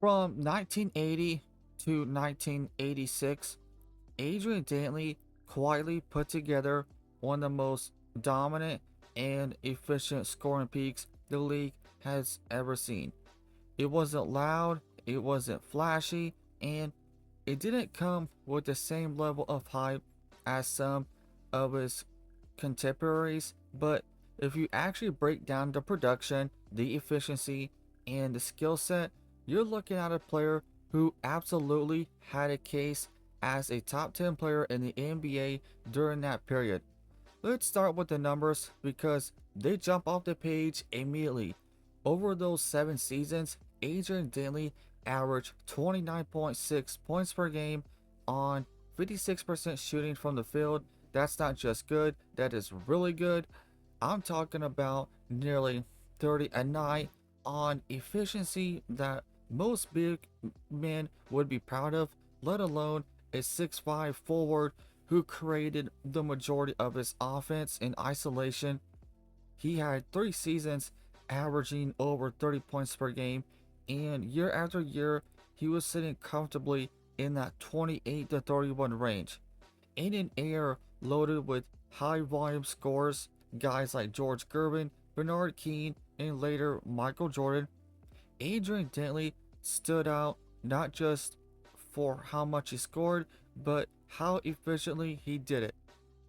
From 1980 to 1986, Adrian Dantley quietly put together one of the most dominant and efficient scoring peaks the league has ever seen. It wasn't loud, it wasn't flashy, and it didn't come with the same level of hype as some of his contemporaries, but if you actually break down the production, the efficiency, and the skill set, you're looking at a player who absolutely had a case as a top 10 player in the NBA during that period. Let's start with the numbers because they jump off the page immediately. Over those 7 seasons, Adrian Dantley averaged 29.6 points per game on 56% shooting from the field. That's not just good, that is really good. I'm talking about nearly 30 a night on efficiency that most big men would be proud of, let alone a 6'5 forward who created the majority of his offense in isolation. He had 3 seasons averaging over 30 points per game, and year after year, he was sitting comfortably in that 28 to 31 range. In an era loaded with high volume scores, guys like George Gervin, Bernard Keane, and later Michael Jordan, Adrian Dantley stood out not just for how much he scored, but how efficiently he did it.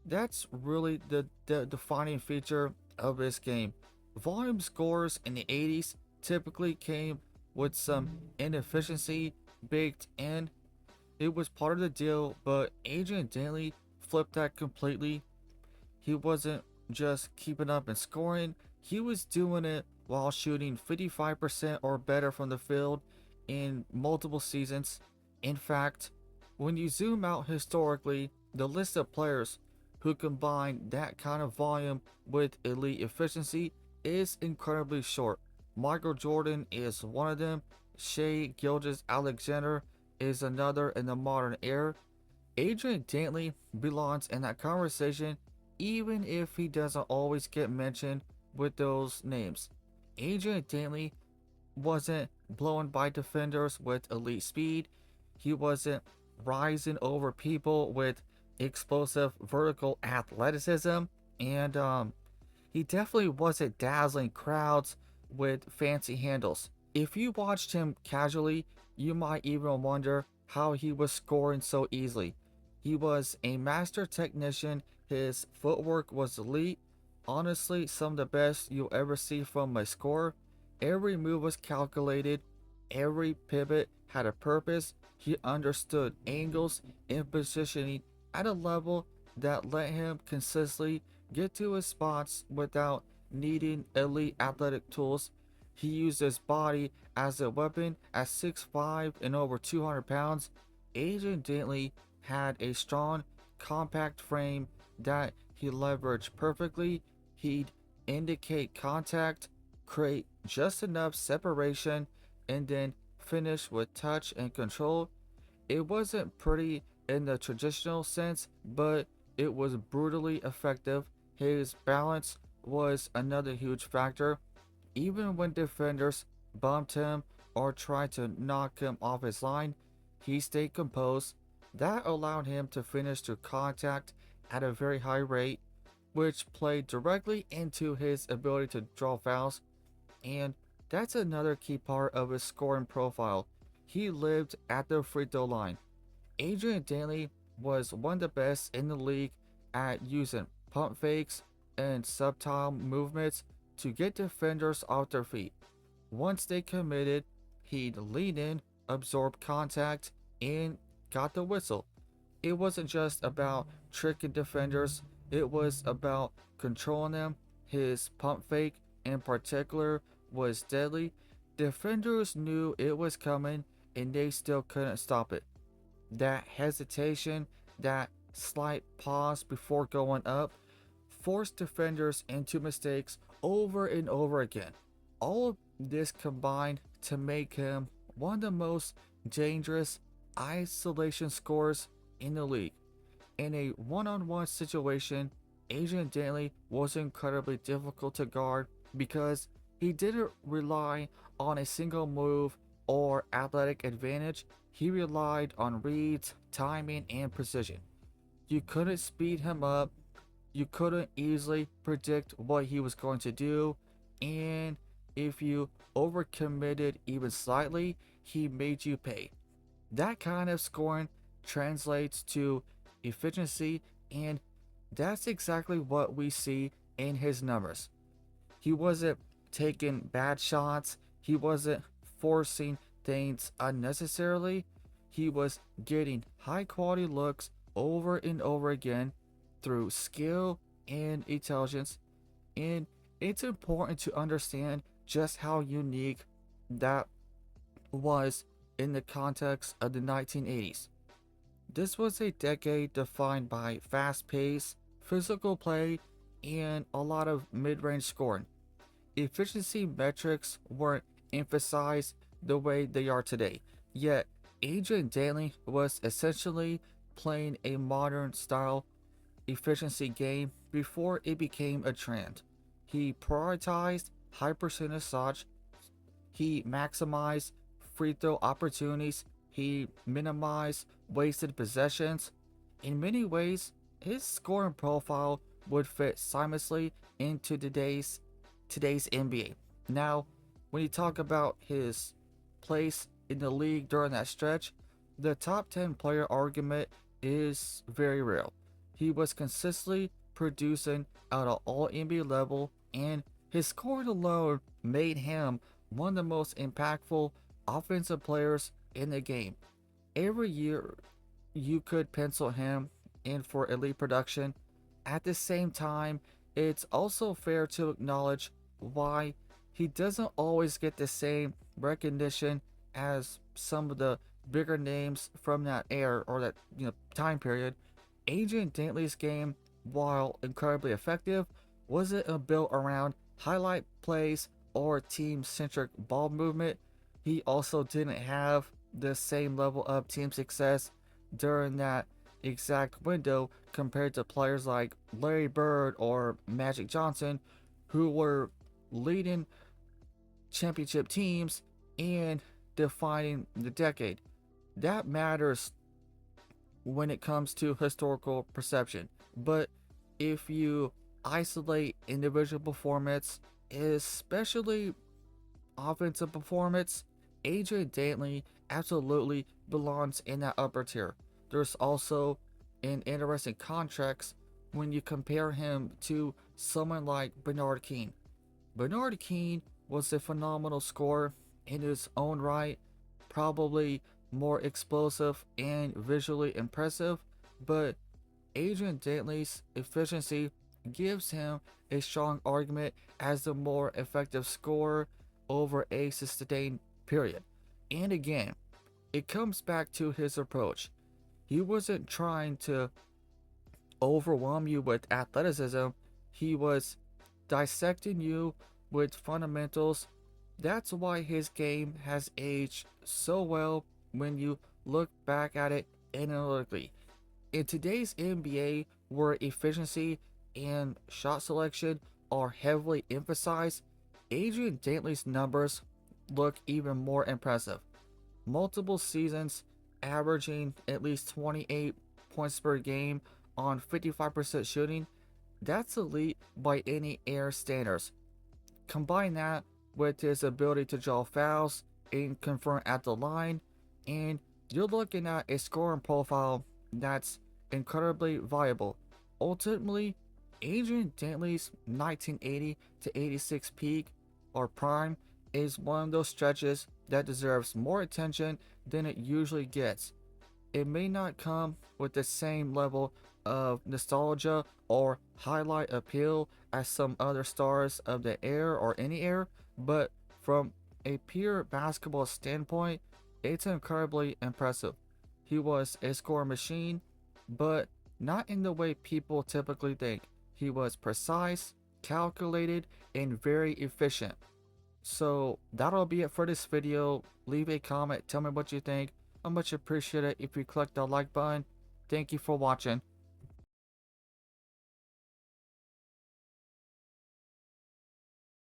That's really the defining feature of this game. Volume scores in the 80s typically came with some inefficiency baked in. It was part of the deal, but Adrian Dantley flipped that completely. He wasn't just keeping up and scoring, he was doing it while shooting 55% or better from the field in multiple seasons. In fact, when you zoom out historically, the list of players who combine that kind of volume with elite efficiency is incredibly short. Michael Jordan is one of them, Shea Gilgeous Alexander is another in the modern era. Adrian Dantley belongs in that conversation even if he doesn't always get mentioned with those names. Adrian Dantley wasn't blown by defenders with elite speed, he wasn't rising over people with explosive vertical athleticism, and he definitely wasn't dazzling crowds with fancy handles. If you watched him casually, you might even wonder how he was scoring so easily. He was a master technician, his footwork was elite, honestly, some of the best you'll ever see from a scorer. Every move was calculated, every pivot had a purpose. He understood angles and positioning at a level that let him consistently get to his spots without needing elite athletic tools. He used his body as a weapon. At 6'5 and over 200 pounds, Adrian Dantley had a strong, compact frame that he leveraged perfectly. He'd indicate contact, create just enough separation, and then finish with touch and control. It wasn't pretty in the traditional sense, but it was brutally effective. His balance was another huge factor. Even when defenders bumped him or tried to knock him off his line, he stayed composed. That allowed him to finish to contact at a very high rate, which played directly into his ability to draw fouls, and that's another key part of his scoring profile. He lived at the free throw line. Adrian Dantley was one of the best in the league at using pump fakes and subtle movements to get defenders off their feet. Once they committed, he'd lean in, absorb contact, and got the whistle. It wasn't just about tricking defenders, it was about controlling them. His pump fake, in particular, was deadly. Defenders knew it was coming and they still couldn't stop it. That hesitation, that slight pause before going up, forced defenders into mistakes over and over again. All of this combined to make him one of the most dangerous isolation scorers in the league. In a one-on-one situation, Adrian Dantley was incredibly difficult to guard because he didn't rely on a single move or athletic advantage, he relied on reads, timing, and precision. You couldn't speed him up, you couldn't easily predict what he was going to do, and if you overcommitted even slightly, he made you pay. That kind of scoring translates to efficiency, and that's exactly what we see in his numbers. He wasn't taking bad shots, he wasn't forcing things unnecessarily. He was getting high quality looks over and over again through skill and intelligence. And it's important to understand just how unique that was in the context of the 1980s. This was a decade defined by fast pace, physical play, and a lot of mid range scoring. Efficiency metrics weren't emphasized the way they are today, yet Adrian Dantley was essentially playing a modern style efficiency game before it became a trend. He prioritized high percentage shots, he maximized free throw opportunities, he minimized wasted possessions. In many ways, his scoring profile would fit seamlessly into today's NBA. Now, when you talk about his place in the league during that stretch, the top 10 player argument is very real. He was consistently producing at an all NBA level, and his scoring alone made him one of the most impactful offensive players in the game. Every year, you could pencil him in for elite production. At the same time, it's also fair to acknowledge why he doesn't always get the same recognition as some of the bigger names from that era or that time period. Adrian Dantley's game, while incredibly effective, wasn't built around highlight plays or team-centric ball movement. He also didn't have the same level of team success during that exact window compared to players like Larry Bird or Magic Johnson, who were leading championship teams and defining the decade. That matters when it comes to historical perception. But if you isolate individual performance, especially offensive performance, Adrian Dantley absolutely belongs in that upper tier. There's also an interesting contrast when you compare him to someone like Bernard King. Bernard King was a phenomenal scorer in his own right, probably more explosive and visually impressive, but Adrian Dantley's efficiency gives him a strong argument as the more effective scorer over a sustained period. And again, it comes back to his approach. He wasn't trying to overwhelm you with athleticism, he was dissecting you with fundamentals. That's why his game has aged so well when you look back at it analytically. In today's NBA, where efficiency and shot selection are heavily emphasized, Adrian Dantley's numbers look even more impressive. Multiple seasons averaging at least 28 points per game on 55% shooting, that's elite by any era standards. Combine that with his ability to draw fouls and confront at the line, and you're looking at a scoring profile that's incredibly viable. Ultimately, Adrian Dantley's 1980 to 86 peak or prime is one of those stretches that deserves more attention than it usually gets. It may not come with the same level of nostalgia or highlight appeal as some other stars of the era or any era, but from a pure basketball standpoint, it's incredibly impressive. He was a score machine, but not in the way people typically think. He was precise, calculated, and very efficient. So that'll be it for this video. Leave a comment, tell me what you think. I much appreciate it if you click the like button. Thank you for watching.